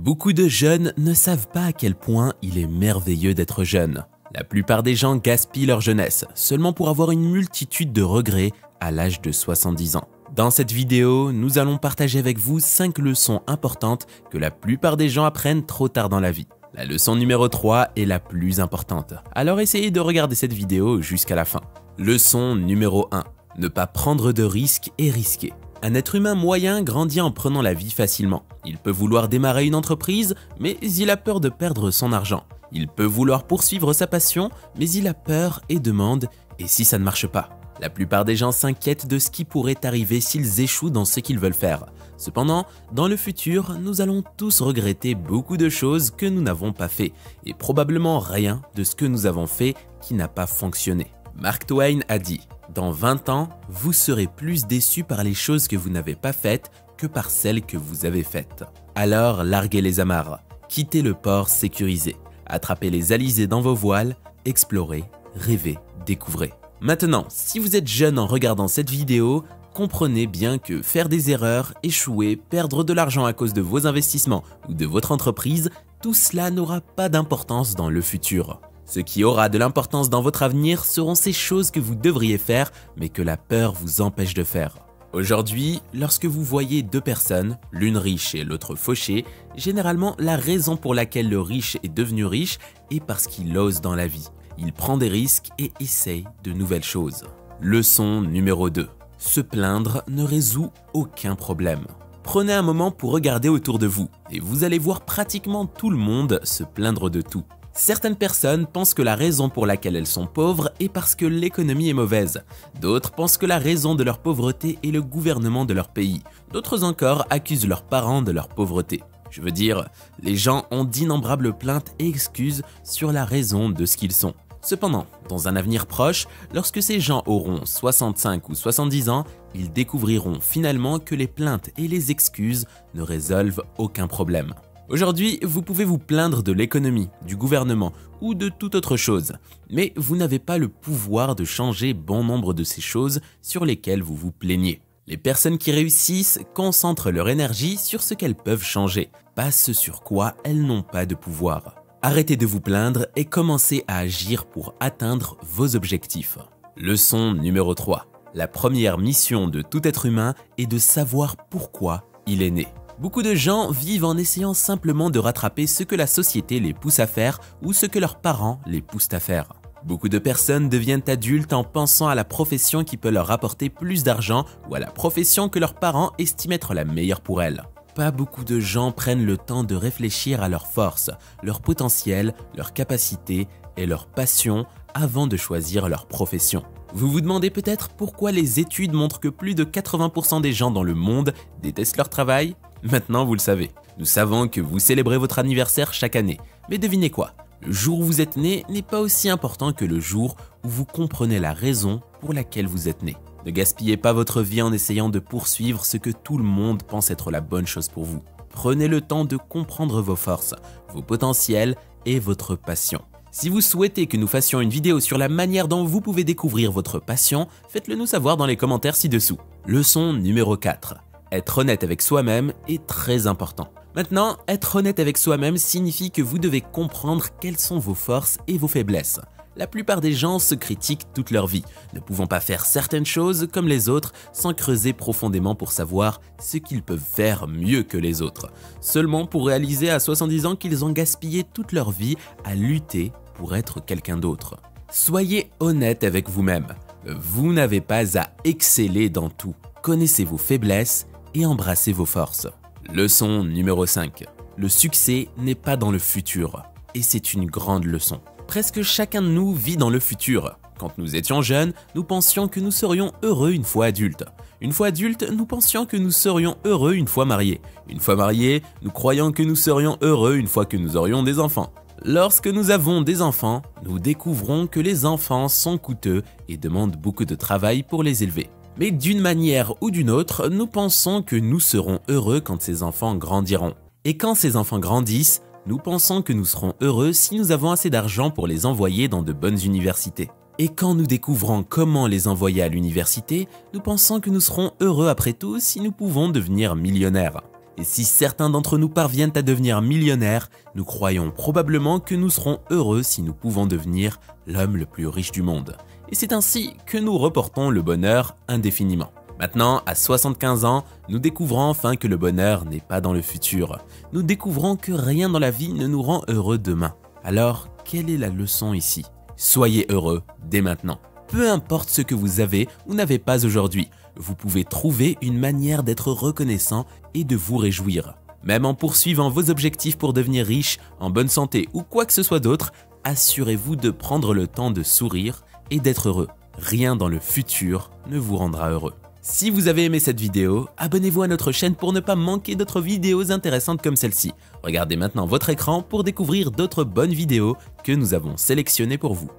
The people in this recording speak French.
Beaucoup de jeunes ne savent pas à quel point il est merveilleux d'être jeune. La plupart des gens gaspillent leur jeunesse, seulement pour avoir une multitude de regrets à l'âge de 70 ans. Dans cette vidéo, nous allons partager avec vous 5 leçons importantes que la plupart des gens apprennent trop tard dans la vie. La leçon numéro 3 est la plus importante, alors essayez de regarder cette vidéo jusqu'à la fin. Leçon numéro 1. Ne pas prendre de risques et risquer. Un être humain moyen grandit en prenant la vie facilement. Il peut vouloir démarrer une entreprise, mais il a peur de perdre son argent. Il peut vouloir poursuivre sa passion, mais il a peur et demande « et si ça ne marche pas ?» La plupart des gens s'inquiètent de ce qui pourrait arriver s'ils échouent dans ce qu'ils veulent faire. Cependant, dans le futur, nous allons tous regretter beaucoup de choses que nous n'avons pas fait, et probablement rien de ce que nous avons fait qui n'a pas fonctionné. Mark Twain a dit « Dans 20 ans, vous serez plus déçus par les choses que vous n'avez pas faites que par celles que vous avez faites. » Alors larguez les amarres, quittez le port sécurisé, attrapez les alizés dans vos voiles, explorez, rêvez, découvrez. Maintenant, si vous êtes jeune en regardant cette vidéo, comprenez bien que faire des erreurs, échouer, perdre de l'argent à cause de vos investissements ou de votre entreprise, tout cela n'aura pas d'importance dans le futur. Ce qui aura de l'importance dans votre avenir seront ces choses que vous devriez faire, mais que la peur vous empêche de faire. Aujourd'hui, lorsque vous voyez deux personnes, l'une riche et l'autre fauchée, généralement la raison pour laquelle le riche est devenu riche est parce qu'il ose dans la vie. Il prend des risques et essaye de nouvelles choses. Leçon numéro 2. Se plaindre ne résout aucun problème. Prenez un moment pour regarder autour de vous et vous allez voir pratiquement tout le monde se plaindre de tout. Certaines personnes pensent que la raison pour laquelle elles sont pauvres est parce que l'économie est mauvaise. D'autres pensent que la raison de leur pauvreté est le gouvernement de leur pays. D'autres encore accusent leurs parents de leur pauvreté. Je veux dire, les gens ont d'innombrables plaintes et excuses sur la raison de ce qu'ils sont. Cependant, dans un avenir proche, lorsque ces gens auront 65 ou 70 ans, ils découvriront finalement que les plaintes et les excuses ne résolvent aucun problème. Aujourd'hui, vous pouvez vous plaindre de l'économie, du gouvernement ou de toute autre chose, mais vous n'avez pas le pouvoir de changer bon nombre de ces choses sur lesquelles vous vous plaignez. Les personnes qui réussissent concentrent leur énergie sur ce qu'elles peuvent changer, pas ce sur quoi elles n'ont pas de pouvoir. Arrêtez de vous plaindre et commencez à agir pour atteindre vos objectifs. Leçon numéro 3. La première mission de tout être humain est de savoir pourquoi il est né. Beaucoup de gens vivent en essayant simplement de rattraper ce que la société les pousse à faire ou ce que leurs parents les poussent à faire. Beaucoup de personnes deviennent adultes en pensant à la profession qui peut leur rapporter plus d'argent ou à la profession que leurs parents estiment être la meilleure pour elles. Pas beaucoup de gens prennent le temps de réfléchir à leurs forces, leur potentiel, leurs capacités et leurs passions avant de choisir leur profession. Vous vous demandez peut-être pourquoi les études montrent que plus de 80% des gens dans le monde détestent leur travail? Maintenant vous le savez. Nous savons que vous célébrez votre anniversaire chaque année. Mais devinez quoi? Le jour où vous êtes né n'est pas aussi important que le jour où vous comprenez la raison pour laquelle vous êtes né. Ne gaspillez pas votre vie en essayant de poursuivre ce que tout le monde pense être la bonne chose pour vous. Prenez le temps de comprendre vos forces, vos potentiels et votre passion. Si vous souhaitez que nous fassions une vidéo sur la manière dont vous pouvez découvrir votre passion, faites-le nous savoir dans les commentaires ci-dessous. Leçon numéro 4. Être honnête avec soi-même est très important. Maintenant, être honnête avec soi-même signifie que vous devez comprendre quelles sont vos forces et vos faiblesses. La plupart des gens se critiquent toute leur vie, ne pouvant pas faire certaines choses comme les autres sans creuser profondément pour savoir ce qu'ils peuvent faire mieux que les autres, seulement pour réaliser à 70 ans qu'ils ont gaspillé toute leur vie à lutter pour être quelqu'un d'autre. Soyez honnête avec vous-même. Vous n'avez pas à exceller dans tout. Connaissez vos faiblesses et embrassez vos forces. Leçon numéro 5. Le succès n'est pas dans le futur, et c'est une grande leçon. Presque chacun de nous vit dans le futur. Quand nous étions jeunes, nous pensions que nous serions heureux une fois adultes. Une fois adultes, nous pensions que nous serions heureux une fois mariés. Une fois mariés, nous croyons que nous serions heureux une fois que nous aurions des enfants. Lorsque nous avons des enfants, nous découvrons que les enfants sont coûteux et demandent beaucoup de travail pour les élever. Mais d'une manière ou d'une autre, nous pensons que nous serons heureux quand ces enfants grandiront. Et quand ces enfants grandissent, nous pensons que nous serons heureux si nous avons assez d'argent pour les envoyer dans de bonnes universités. Et quand nous découvrons comment les envoyer à l'université, nous pensons que nous serons heureux après tout si nous pouvons devenir millionnaires. Et si certains d'entre nous parviennent à devenir millionnaires, nous croyons probablement que nous serons heureux si nous pouvons devenir l'homme le plus riche du monde. Et c'est ainsi que nous reportons le bonheur indéfiniment. Maintenant, à 75 ans, nous découvrons enfin que le bonheur n'est pas dans le futur. Nous découvrons que rien dans la vie ne nous rend heureux demain. Alors, quelle est la leçon ici? Soyez heureux dès maintenant. Peu importe ce que vous avez ou n'avez pas aujourd'hui, vous pouvez trouver une manière d'être reconnaissant et de vous réjouir. Même en poursuivant vos objectifs pour devenir riche, en bonne santé ou quoi que ce soit d'autre, assurez-vous de prendre le temps de sourire et d'être heureux. Rien dans le futur ne vous rendra heureux. Si vous avez aimé cette vidéo, abonnez-vous à notre chaîne pour ne pas manquer d'autres vidéos intéressantes comme celle-ci. Regardez maintenant votre écran pour découvrir d'autres bonnes vidéos que nous avons sélectionnées pour vous.